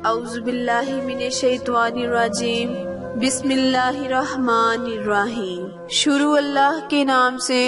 اعوذ باللہ من الشیطان الرجیم بسم اللہ الرحمن الرحیم۔ شروع اللہ کے نام سے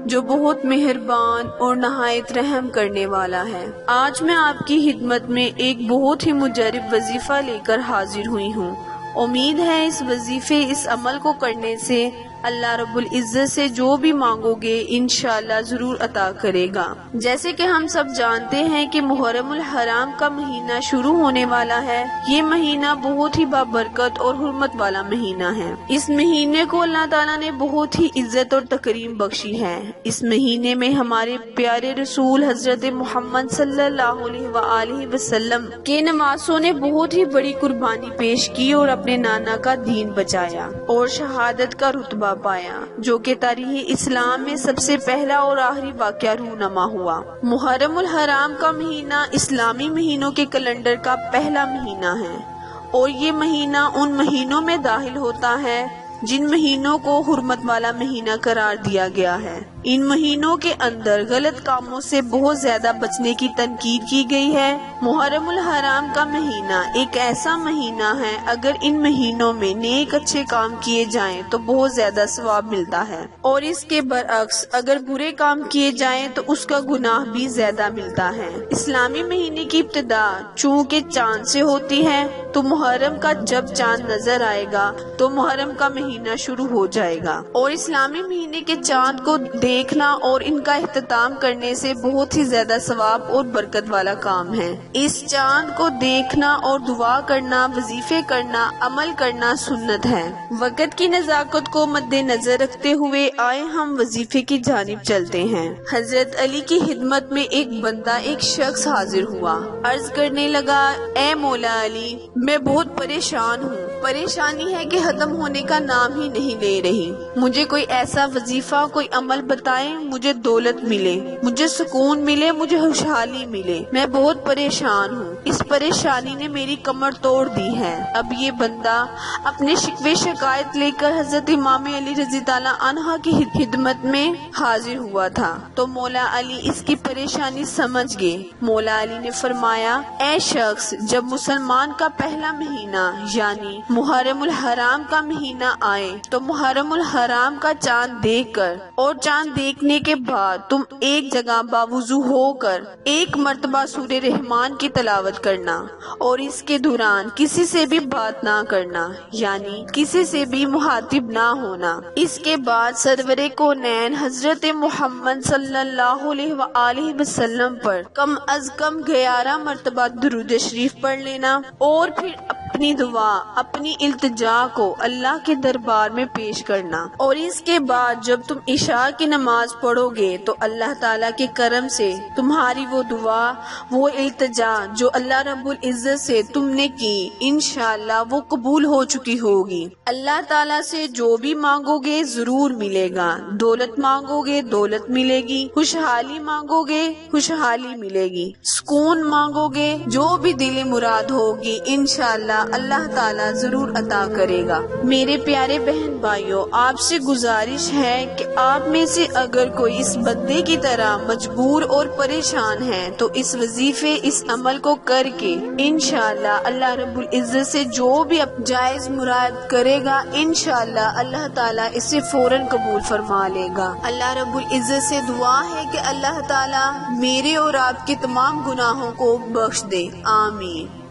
جو بہت مہربان اور نہایت رحم کرنے والا ہے۔ آج میں آپ کی خدمت میں ایک بہت ہی مجرب وظیفہ لے کر حاضر ہوئی ہوں۔ امید ہے اس وظیفے اس عمل کو کرنے سے اللہ رب العزت سے جو بھی مانگو گے انشاءاللہ ضرور عطا کرے گا۔ جیسے کہ ہم سب جانتے ہیں کہ محرم الحرام کا مہینہ شروع ہونے والا ہے۔ یہ مہینہ بہت ہی بابرکت اور حرمت والا مہینہ ہے۔ اس مہینے کو اللہ تعالیٰ نے بہت ہی عزت اور تکریم بخشی ہے۔ اس مہینے میں ہمارے پیارے رسول حضرت محمد صلی اللہ علیہ وآلہ وسلم کے نواسوں نے بہت ہی بڑی قربانی پیش کی اور اپنے نانا کا دین بچایا اور شہادت کا رتبہ پایا، جو کہ تاریخ اسلام میں سب سے پہلا اور آخری واقعہ رونما ہوا۔ محرم الحرام کا مہینہ اسلامی مہینوں کے کیلنڈر کا پہلا مہینہ ہے اور یہ مہینہ ان مہینوں میں داخل ہوتا ہے جن مہینوں کو حرمت والا مہینہ قرار دیا گیا ہے۔ ان مہینوں کے اندر غلط کاموں سے بہت زیادہ بچنے کی تنقید کی گئی ہے۔ محرم الحرام کا مہینہ ایک ایسا مہینہ ہے، اگر ان مہینوں میں نیک اچھے کام کیے جائیں تو بہت زیادہ ثواب ملتا ہے، اور اس کے برعکس اگر برے کام کیے جائیں تو اس کا گناہ بھی زیادہ ملتا ہے۔ اسلامی مہینے کی ابتدا چونکہ چاند سے ہوتی ہے تو محرم کا جب چاند نظر آئے گا تو محرم کا مہینہ شروع ہو جائے گا، اور اسلامی مہینے کے چاند کو دیکھنا اور ان کا اختتام کرنے سے بہت ہی زیادہ ثواب اور برکت والا کام ہے۔ اس چاند کو دیکھنا اور دعا کرنا، وظیفے کرنا، عمل کرنا سنت ہے۔ وقت کی نزاکت کو مد نظر رکھتے ہوئے آئے ہم وظیفے کی جانب چلتے ہیں۔ حضرت علی کی خدمت میں ایک بندہ، ایک شخص حاضر ہوا، عرض کرنے لگا، اے مولا علی، میں بہت پریشان ہوں، پریشانی ہے کہ ختم ہونے کا نام ہی نہیں لے رہی۔ مجھے کوئی ایسا وظیفہ، کوئی عمل بتائیں، مجھے دولت ملے، مجھے سکون ملے، مجھے خوشحالی ملے، میں بہت پریشان ہوں، اس پریشانی نے میری کمر توڑ دی ہے۔ اب یہ بندہ اپنے شکوے شکایت لے کر حضرت امام علی رضی اللہ عنہ کی خدمت میں حاضر ہوا تھا، تو مولا علی اس کی پریشانی سمجھ گئے۔ مولا علی نے فرمایا، اے شخص، جب مسلمان کا پہلا مہینہ یعنی محرم الحرام کا مہینہ آئے تو محرم الحرام کا چاند دیکھ کر اور چاند دیکھنے کے بعد تم ایک جگہ باوضو ہو کر ایک مرتبہ سورہ رحمان کی تلاوت کرنا، اور اس کے دوران کسی سے بھی بات نہ کرنا، یعنی کسی سے بھی مخاطب نہ ہونا۔ اس کے بعد سرور کونین حضرت محمد صلی اللہ علیہ وآلہ وسلم پر کم از کم 11 مرتبہ درود شریف پڑھ لینا، اور پھر اپنی دعا، اپنی التجا کو اللہ کے دربار میں پیش کرنا، اور اس کے بعد جب تم عشاء کی نماز پڑھو گے تو اللہ تعالیٰ کے کرم سے تمہاری وہ دعا، وہ التجا جو اللہ رب العزت سے تم نے کی، انشاءاللہ وہ قبول ہو چکی ہوگی۔ اللہ تعالیٰ سے جو بھی مانگو گے ضرور ملے گا۔ دولت مانگو گے دولت ملے گی، خوشحالی مانگو گے خوشحالی ملے گی، سکون مانگو گے، جو بھی دل مراد ہوگی انشاءاللہ اللہ تعالیٰ ضرور عطا کرے گا۔ میرے پیارے بہن بھائیوں، آپ سے گزارش ہے کہ آپ میں سے اگر کوئی اس بندے کی طرح مجبور اور پریشان ہے تو اس وظیفے، اس عمل کو کر کے انشاءاللہ اللہ رب العزت سے جو بھی جائز مراد کرے گا انشاءاللہ اللہ تعالیٰ اسے فوراً قبول فرما لے گا۔ اللہ رب العزت سے دعا ہے کہ اللہ تعالیٰ میرے اور آپ کے تمام گناہوں کو بخش دے، آمین۔